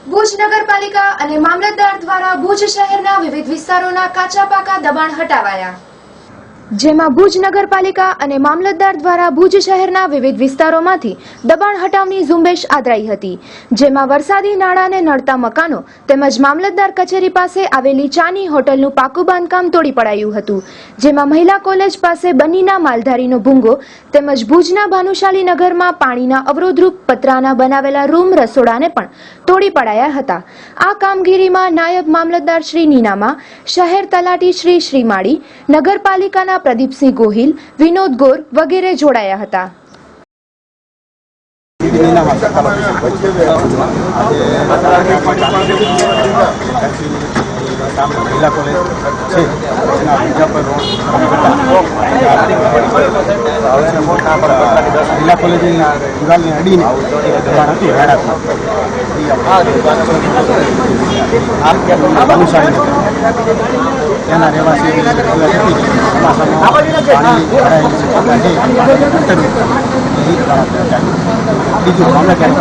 ભુજ નગરપાલિકા અને મામલતદાર દ્વારા ભુજ શહેરના વિવિધ વિસ્તારોના કાચા પાકા દબાણ હટાવાયા। જેમાં ભુજ નગરપાલિકા અને મામલતદાર દ્વારા ભુજ શહેરના વિવિધ વિસ્તારોમાંથી દબાણ હટાવની ઝુંબેશ આદરાઈ હતી। જેમાં વરસાદી નાળાને નડતા મકાનો તેમજ મામલતદાર કચેરી પાસે આવેલી ચાની હોટલનું પાકું બાંધકામ તોડી પડાયું હતું। જેમાં મહિલા કોલેજ પાસે બનીના માલધારીનો ભૂંગો તેમજ ભુજના ભાનુશાલી નગરમાં પાણીના અવરોધરૂપ પતરાના બનાવેલા રૂમ રસોડાને પણ તોડી પડાયા હતા। આ કામગીરીમાં નાયબ મામલતદાર શ્રી નીનામા, શહેર તલાટી શ્રી શ્રીમાળી, નગરપાલિકાના પ્રદીપસિંહ ગોહિલ, વિનોદ ગોર વગેરે જોડાયા હતા। મહિલા કોલેજ છે એના વિજાપુર રોડ મહિલા કોલેજની દિવાલને અડીને દબાણ હતું ભાનુશાળી ત્યાંના રહેવાસી બીજું મામલતદાર